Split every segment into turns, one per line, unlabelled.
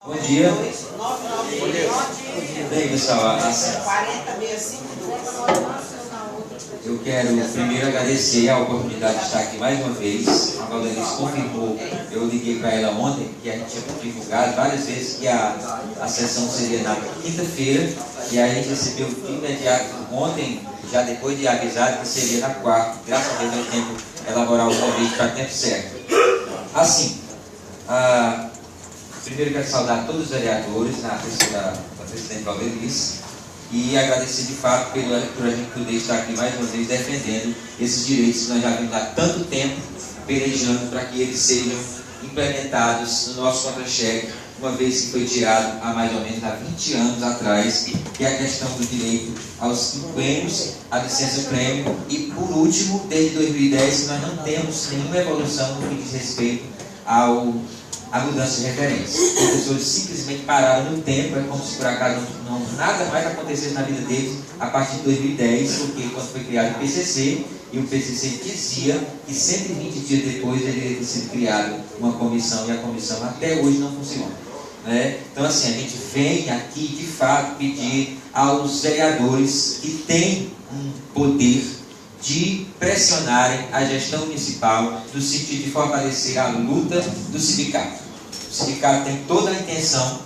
Bom dia.
Bom dia.
Bem, pessoal, eu quero primeiro agradecer a oportunidade de estar aqui mais uma vez. A Valdenice confirmou, eu liguei para ela ontem, que a gente tinha divulgado várias vezes que a sessão seria na quinta-feira, e a gente recebeu de imediato ontem, já depois de avisar que seria na quarta. Graças a Deus deu tempo de elaborar o convite para o tempo certo. Assim, primeiro quero saudar todos os vereadores, na pessoa da presidente Valdenice, e agradecer de fato por a gente poder estar aqui mais uma vez defendendo esses direitos que nós já vimos há tanto tempo pelejando para que eles sejam implementados no nosso contra-cheque, uma vez que foi tirado há mais ou menos há 20 anos atrás, que é a questão do direito aos quinquênios, a licença-prêmio, e por último, desde 2010, nós não temos nenhuma evolução no que diz respeito a mudança de referência. Os professores simplesmente pararam no tempo, é como se por acaso nada mais acontecesse na vida deles a partir de 2010, porque quando foi criado o PCC, e o PCC dizia que 120 dias depois deveria ter sido criada uma comissão, e a comissão até hoje não funciona. Então assim, a gente vem aqui de fato pedir aos vereadores que têm um poder de pressionarem a gestão municipal no sentido de fortalecer a luta do sindicato. O sindicato tem toda a intenção,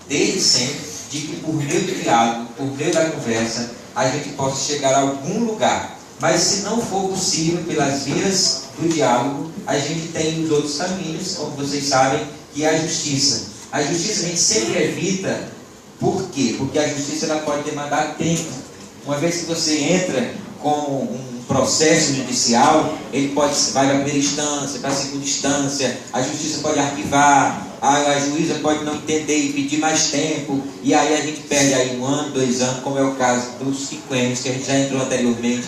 desde sempre, de que por meio do diálogo, por meio da conversa, a gente possa chegar a algum lugar. Mas se não for possível pelas vias do diálogo, a gente tem os outros caminhos, como vocês sabem, que é a justiça. A justiça a gente sempre evita. Por quê? Porque a justiça ela pode demandar tempo. Uma vez que você entra com um processo judicial, ele vai para a primeira instância, para a segunda instância, a justiça pode arquivar, a juíza pode não entender e pedir mais tempo, e aí a gente perde aí 1 ano, 2 anos, como é o caso dos quinquênios, que a gente já entrou anteriormente.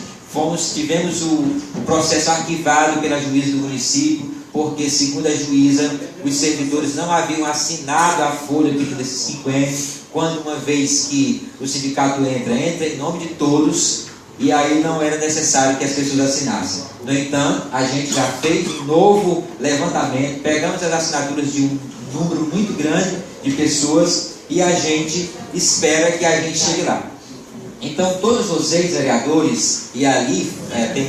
Tivemos o processo arquivado pela juíza do município, porque, segundo a juíza, os servidores não haviam assinado a folha desses quinquênios, quando uma vez que o sindicato entra em nome de todos, e aí não era necessário que as pessoas assinassem. No entanto, a gente já fez um novo levantamento, pegamos as assinaturas de um número muito grande de pessoas e a gente espera que a gente chegue lá. Então, todos vocês, vereadores, e ali tem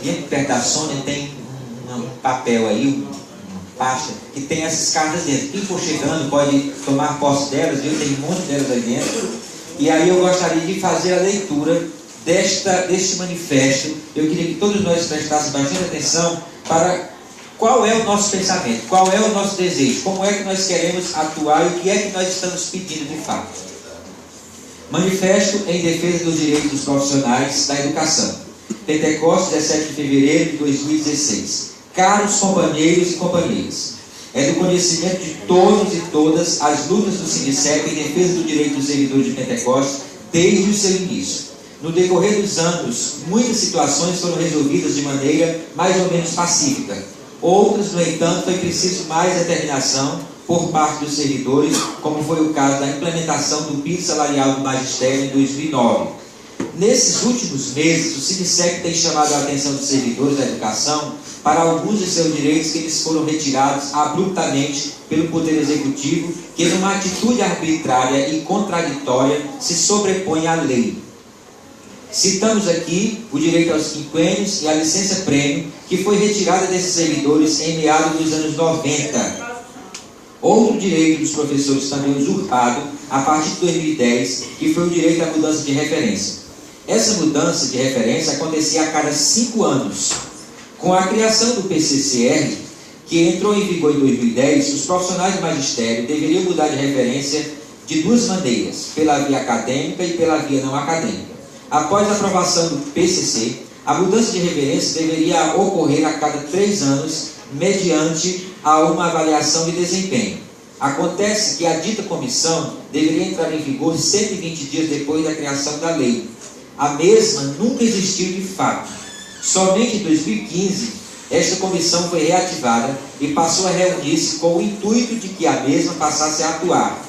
bem perto da Sônia tem um papel aí, uma pasta, que tem essas cartas dentro. Quem for chegando pode tomar posse delas, viu? Tem um monte delas aí dentro. E aí eu gostaria de fazer a leitura deste manifesto. Eu queria que todos nós prestassem bastante atenção para qual é o nosso pensamento, qual é o nosso desejo, como é que nós queremos atuar e o que é que nós estamos pedindo de fato. Manifesto em defesa dos direitos dos profissionais da educação. Pentecostes, 17 de fevereiro de 2016. Caros companheiros e companheiras, é do conhecimento de todos e todas as lutas do Sindicep em defesa do direito dos servidores de Pentecostes desde o seu início. No decorrer dos anos, muitas situações foram resolvidas de maneira mais ou menos pacífica. Outras, no entanto, foi preciso mais determinação por parte dos servidores, como foi o caso da implementação do piso salarial do magistério em 2009. Nesses últimos meses, o Sindicep tem chamado a atenção dos servidores da educação para alguns de seus direitos que eles foram retirados abruptamente pelo Poder Executivo, que numa atitude arbitrária e contraditória se sobrepõe à lei. Citamos aqui o direito aos quinquênios e a licença-prêmio, que foi retirada desses servidores em meados dos anos 90. Outro direito dos professores também usurpado a partir de 2010, que foi o direito à mudança de referência. Essa mudança de referência acontecia a cada 5 anos. Com a criação do PCCR, que entrou em vigor em 2010, os profissionais de magistério deveriam mudar de referência de 2 maneiras, pela via acadêmica e pela via não acadêmica. Após a aprovação do PCC, a mudança de referência deveria ocorrer a cada 3 anos, mediante a uma avaliação de desempenho. Acontece que a dita comissão deveria entrar em vigor 120 dias depois da criação da lei. A mesma nunca existiu de fato. Somente em 2015, esta comissão foi reativada e passou a reunir-se com o intuito de que a mesma passasse a atuar.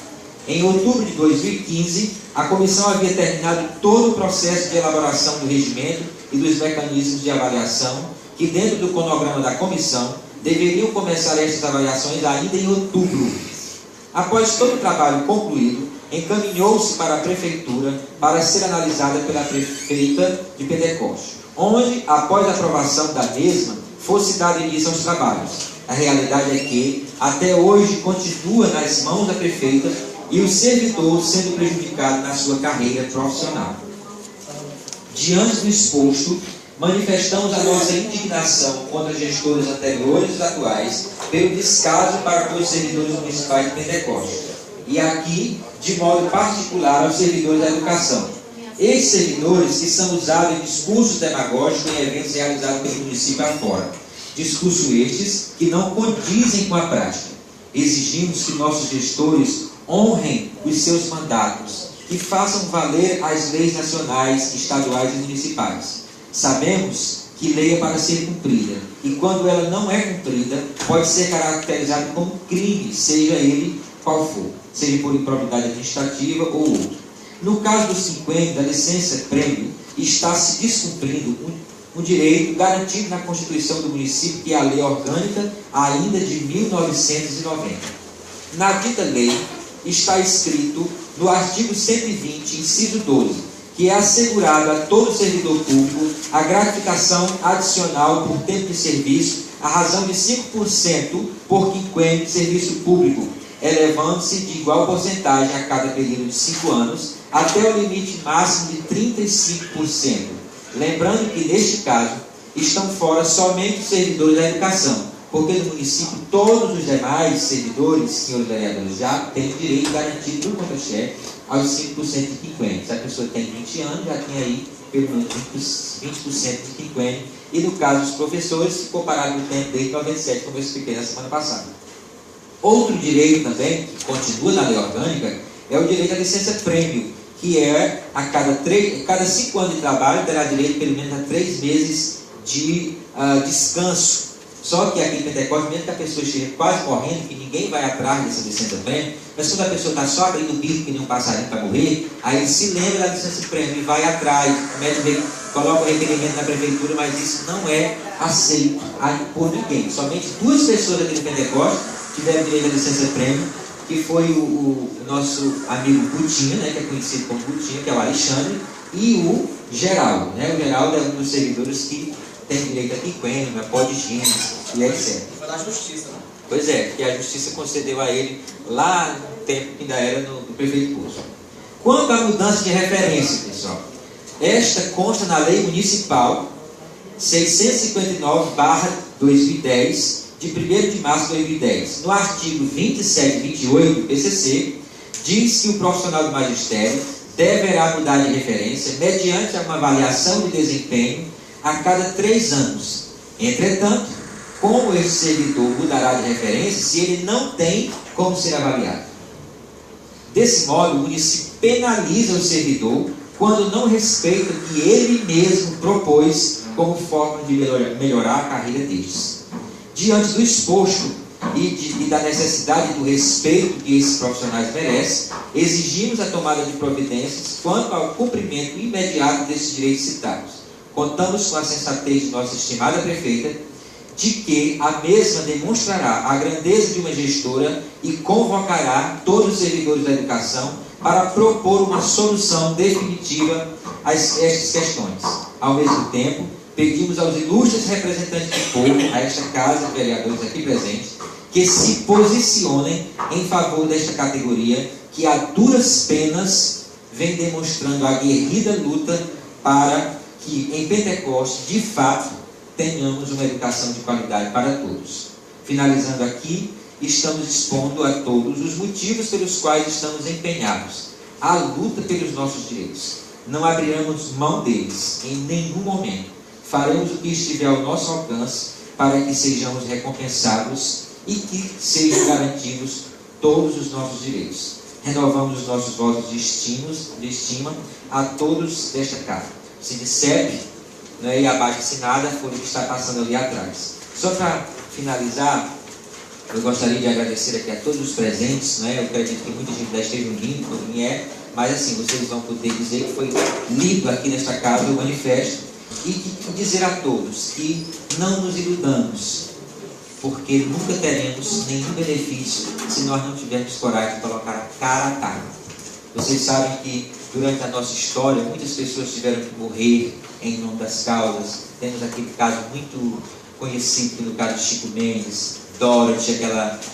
Em outubro de 2015, a comissão havia terminado todo o processo de elaboração do regimento e dos mecanismos de avaliação, que dentro do cronograma da comissão deveriam começar estas avaliações ainda em outubro. Após todo o trabalho concluído, encaminhou-se para a prefeitura para ser analisada pela prefeita de Pentecoste, onde, após a aprovação da mesma, fosse dado início aos trabalhos. A realidade é que, até hoje, continua nas mãos da prefeita e o servidor sendo prejudicado na sua carreira profissional. Diante do exposto, manifestamos a nossa indignação contra gestores anteriores e atuais pelo descaso para com os servidores municipais de Pentecoste, e aqui, de modo particular, aos servidores da educação. Esses servidores que são usados em discursos demagógicos em eventos realizados pelo município afora. Discursos estes que não condizem com a prática. Exigimos que nossos gestores honrem os seus mandatos e façam valer as leis nacionais, estaduais e municipais. Sabemos que lei é para ser cumprida, e quando ela não é cumprida, pode ser caracterizado como crime, seja ele qual for, seja por improbidade administrativa ou outro. No caso do 50, da licença-prêmio, está se descumprindo um direito garantido na Constituição do município, que é a lei orgânica ainda de 1990. Na dita lei, está escrito no artigo 120, inciso 12, que é assegurado a todo servidor público a gratificação adicional por tempo de serviço, à razão de 5% por quinquênio de serviço público, elevando-se de igual porcentagem a cada período de 5 anos, até o limite máximo de 35%. Lembrando que, neste caso, estão fora somente os servidores da educação, porque no município todos os demais servidores, senhores vereadores, já têm direito garantido por conta-cheque aos 5% de quinquênio. Se a pessoa tem 20 anos, já tem aí pelo menos 20% de quinquênio. E no caso dos professores, se comparado com o tempo desde 97, como eu expliquei na semana passada. Outro direito também, que continua na lei orgânica, é o direito à licença-prêmio, que é a cada 5 anos de trabalho terá direito pelo menos a 3 meses de descanso. Só que aqui em Pentecoste, mesmo que a pessoa esteja quase morrendo, que ninguém vai atrás dessa licença-prêmio, mas quando a pessoa está só abrindo o bico que nem um passarinho para morrer, aí ele se lembra da licença-prêmio e vai atrás, o médico coloca o requerimento na prefeitura, mas isso não é aceito por ninguém. Somente 2 pessoas aqui de Pentecoste tiveram direito à licença-prêmio, que foi o nosso amigo Butinha, né, que é conhecido como Butinha, que é o Alexandre, e o Geraldo. Né? O Geraldo é um dos servidores que tem direito a quinquênio, a pó de higiene e etc.
Foi da justiça, né?
Pois é, que a justiça concedeu a ele lá no tempo que ainda era do prefeito Poço. Quanto à mudança de referência, pessoal, esta consta na Lei Municipal 659/2010, de 1º de março de 2010. No artigo 27 e 28 do PCC, diz que o profissional do magistério deverá mudar de referência mediante uma avaliação de desempenho a cada 3 anos. Entretanto, como esse servidor mudará de referência se ele não tem como ser avaliado? Desse modo, o município penaliza o servidor quando não respeita o que ele mesmo propôs como forma de melhorar a carreira destes. Diante do exposto e da necessidade do respeito que esses profissionais merecem, exigimos a tomada de providências quanto ao cumprimento imediato desses direitos citados. Contamos com a sensatez de nossa estimada prefeita, de que a mesma demonstrará a grandeza de uma gestora e convocará todos os servidores da educação para propor uma solução definitiva a estas questões. Ao mesmo tempo, pedimos aos ilustres representantes do povo, a esta casa de vereadores aqui presentes, que se posicionem em favor desta categoria que a duras penas vem demonstrando a aguerrida luta para que em Pentecoste, de fato, tenhamos uma educação de qualidade para todos. Finalizando aqui, estamos expondo a todos os motivos pelos quais estamos empenhados à luta pelos nossos direitos. Não abriremos mão deles em nenhum momento. Faremos o que estiver ao nosso alcance para que sejamos recompensados e que sejam garantidos todos os nossos direitos. Renovamos os nossos votos de estima a todos desta casa. Se recebe, né, e abaixo assinada foi o que está passando ali atrás. Só para finalizar, eu gostaria de agradecer aqui a todos os presentes, né? Eu acredito que muita gente já esteja rindo quando vier, mas assim, vocês vão poder dizer que foi lido aqui nesta casa o manifesto e dizer a todos que não nos iludamos, porque nunca teremos nenhum benefício se nós não tivermos coragem de colocar a cara a tapa. Vocês sabem que durante a nossa história muitas pessoas tiveram que morrer em nome das causas. Temos aquele caso muito conhecido, que no caso de Chico Mendes, Dorothy,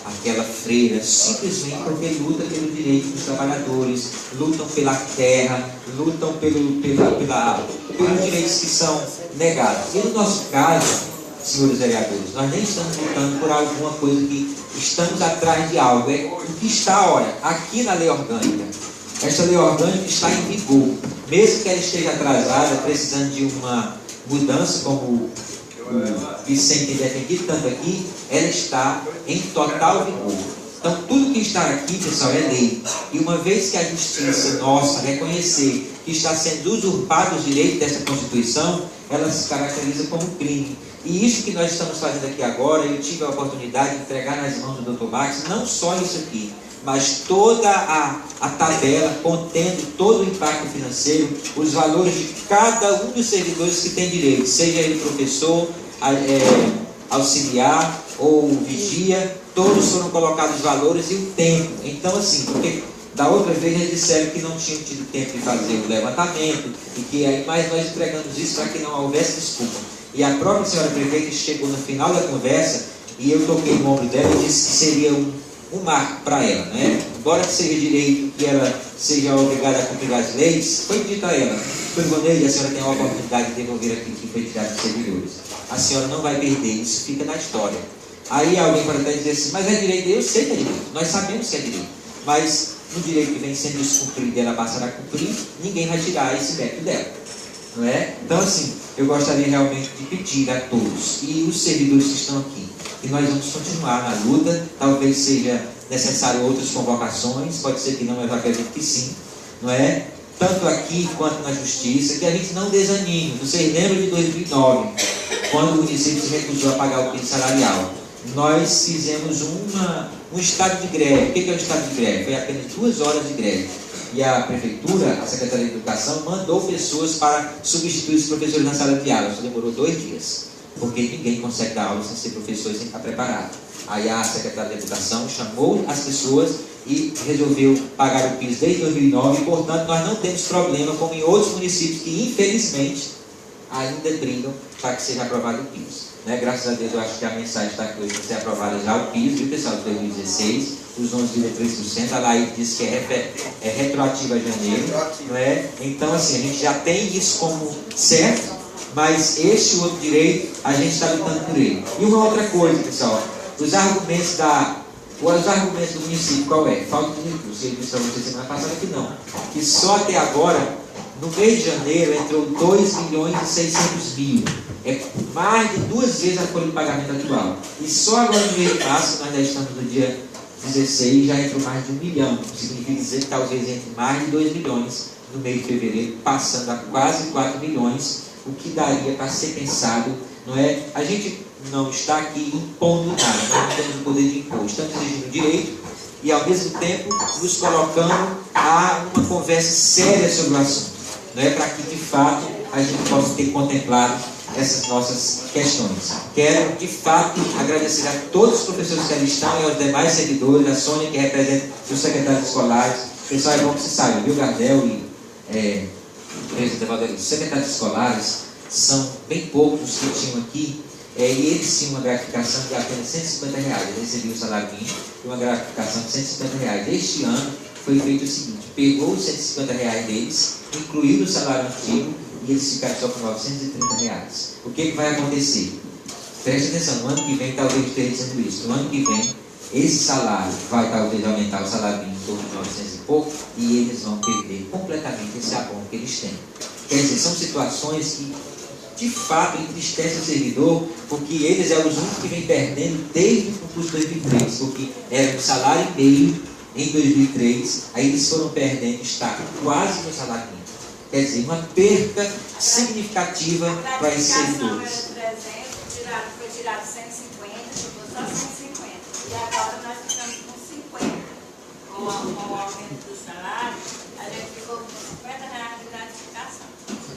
aquela freira, simplesmente porque luta pelo direito dos trabalhadores, lutam pela terra, lutam pelos direitos que são negados. E no nosso caso, senhores vereadores, nós nem estamos lutando por alguma coisa que estamos atrás de algo. É o que está, olha, aqui na lei orgânica. Esta lei orgânica está em vigor. Mesmo que ela esteja atrasada, precisando de uma mudança, como o Vicente tem defendido tanto aqui, ela está em total vigor. Então, tudo que está aqui, pessoal, é lei. E uma vez que a justiça nossa reconhecer que está sendo usurpado os direitos dessa Constituição, ela se caracteriza como crime. E isso que nós estamos fazendo aqui agora, eu tive a oportunidade de entregar nas mãos do Dr. Max, não só isso aqui, mas toda a tabela contendo todo o impacto financeiro, os valores de cada um dos servidores que tem direito, seja ele professor, auxiliar ou vigia, todos foram colocados os valores e o tempo. Então, assim, porque da outra vez eles disseram que não tinham tido tempo de fazer o levantamento e que aí, mas nós entregamos isso para que não houvesse desculpa. E a própria senhora prefeita chegou no final da conversa e eu toquei no ombro dela e disse que seria um marco para ela, né? Embora que seja direito que ela seja obrigada a cumprir as leis, foi dito a ela: Ivanei, a senhora tem a oportunidade de devolver aquilo que foi tirado dos servidores. A senhora não vai perder, isso fica na história. Aí alguém pode até dizer assim: mas é direito? Eu sei que é direito, nós sabemos que é direito, mas no direito que vem sendo descumprido e ela passará a cumprir, ninguém vai tirar esse mérito dela, não é? Então, assim, eu gostaria realmente de pedir a todos e os servidores que estão aqui, e nós vamos continuar na luta. Talvez seja necessário outras convocações, pode ser que não, mas eu acredito que sim, não é? Tanto aqui quanto na justiça, que a gente não desanime. Vocês lembram de 2009, quando o município se recusou a pagar o piso salarial? Nós fizemos um estado de greve. O que é o estado de greve? Foi apenas 2 horas de greve. E a prefeitura, a Secretaria de Educação, mandou pessoas para substituir os professores na sala de aula. Só demorou 2 dias, porque ninguém consegue dar aula sem ser professor e sem estar preparado. Aí a Secretaria de Educação chamou as pessoas e resolveu pagar o piso desde 2009. E, portanto, nós não temos problema, como em outros municípios que, infelizmente, ainda brigam para que seja aprovado o piso. Né? Graças a Deus, eu acho que a mensagem está aqui hoje para ser aprovada já o piso, viu, pessoal, de 2016, os 11,3%. A Laís disse que é retroativo a janeiro. Não é? Então, assim, a gente já tem isso como certo, mas este outro direito, a gente está lutando por ele. E uma outra coisa, pessoal, os argumentos do município, qual é? Falta de recursos. Eu disse para vocês semana passada que não. Que só até agora, no mês de janeiro, entrou 2.600.000. É mais de 2 vezes a folha de pagamento atual. E só agora no mês de março, nós já estamos no dia 16, já entrou mais de 1 milhão. Significa dizer que talvez entre mais de 2 milhões no mês de fevereiro, passando a quase 4 milhões, o que daria para ser pensado, não é? A gente não está aqui impondo nada, nós não temos o poder de impor, estamos exigindo direito e ao mesmo tempo nos colocando a uma conversa séria sobre o assunto, não é? Para que de fato a gente possa ter contemplado essas nossas questões. Quero de fato agradecer a todos os professores que ali estão e aos demais servidores, a Sônia que representa os secretários escolares. Pessoal, é bom que se saiba, viu, Gardel e os secretários escolares são bem poucos os que tinham aqui. E eles tinham uma gratificação de apenas R$150. Eles recebiam o salário mínimo e uma gratificação de R$150. Este ano foi feito o seguinte: pegou os R$150 deles, incluiu no salário antigo e eles ficaram só com R$930. O que vai acontecer? Preste atenção, no ano que vem talvez esteja dizendo isso. No ano que vem, esse salário vai talvez aumentar o salário mínimo em torno de 900 e pouco e eles vão perder completamente esse abono que eles têm. Quer dizer, são situações que de fato entristece o servidor, porque eles são os únicos que vêm perdendo desde o concurso de 2003, porque era um salário e meio em 2003, aí eles foram perdendo, está quase no salário mínimo. Quer dizer, uma perda significativa para esses servidores.
Foi tirado 150, ficou só 150, e agora nós ficamos com 50. Com o aumento do salário, a gente ficou com R$50 de gratificação.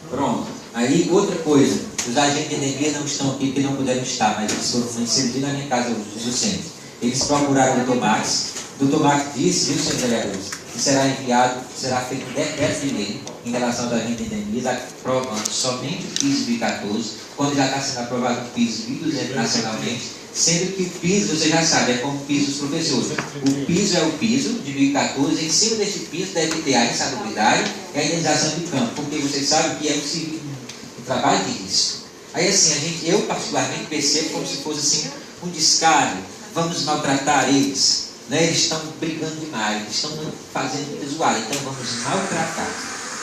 Pronto. Aí, outra coisa, Os agentes de endemia não estão aqui porque não puderam estar, mas eles foram inseridos na minha casa hoje, do centro. Eles procuraram o Dr. Max. O Dr. Max disse, viu, senhores vereadores, que será enviado, será feito um decreto de lei em relação aos agentes de endemia, aprovando somente o PIS 2014, quando já está sendo aprovado o PIS 2012 nacionalmente, sendo que o piso, você já sabe, é como o piso dos professores. O piso é o piso de 2014, em cima deste piso deve ter a insalubridade e a indenização de campo, porque vocês sabem que é um trabalho de risco. Aí assim, eu particularmente percebo como se fosse assim, um descaso, vamos maltratar eles, né? Eles estão brigando demais, eles estão fazendo muita zoada, então vamos maltratar.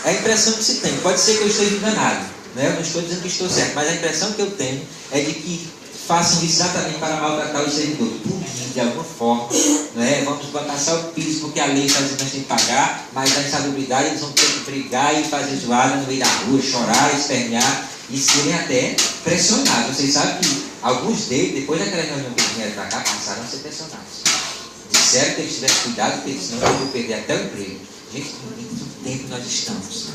É a impressão que se tem, pode ser que eu esteja enganado, né? Eu não estou dizendo que estou certo, mas a impressão que eu tenho é de que façam isso exatamente para maltratar os servidores, punindo de alguma forma, né? Vamos botar só o piso porque a lei está dizendo que nós temos que pagar, mas a insalubridade eles vão ter que brigar e fazer zoada no meio da rua, chorar, espernear e serem até pressionados. Vocês sabem que alguns deles, depois daquela reunião que eles vieram para cá, passaram a ser pressionados. Disseram que eles tivessem cuidado, porque senão eles vão perder até o emprego. Gente, em que tempo nós estamos?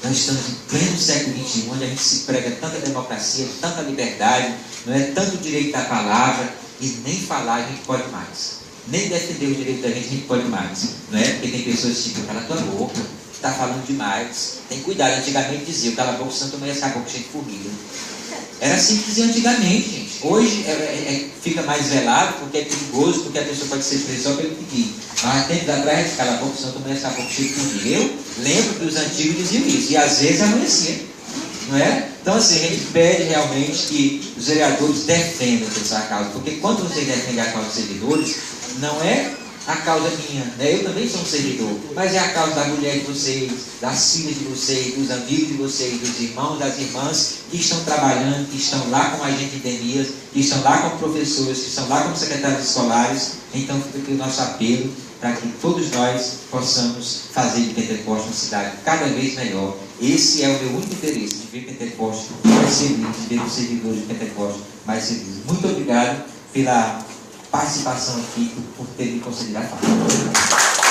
Nós estamos em pleno século XXI, onde a gente se prega tanta democracia, tanta liberdade, não é tanto direito da palavra, e nem falar a gente pode mais. Nem defender o direito da gente a gente pode mais. Não é? Porque tem pessoas que ficam, cala tua boca, está falando demais. Tem cuidado. Antigamente dizia, cala a boca, Santo Maria essa boca cheia de formiga. Era assim que dizia antigamente, gente. Hoje fica mais velado porque é perigoso, porque a pessoa pode ser presa só pelo pedir. Mas tempos atrás, cala a boca, Santo Maria essa boca cheia de formiga. Eu lembro que os antigos diziam isso, e às vezes amanhecia. Não é? Então assim, a gente pede realmente que os vereadores defendam essa causa, porque quando vocês defendem a causa dos servidores, não é a causa minha, né? Eu também sou um servidor, mas é a causa da mulher de vocês, das filhas de vocês, dos amigos de vocês, dos irmãos, das irmãs que estão trabalhando, que estão lá como agentes de endemias, que estão lá como professores, que estão lá como secretários escolares. Então fica aqui o nosso apelo para que todos nós possamos fazer de Pentecostes uma cidade cada vez melhor. Esse é o meu único interesse, de ver Pentecostes mais feliz, de ver os servidores de Pentecostes mais felizes. Muito obrigado pela participação aqui, por ter me concedido a fala.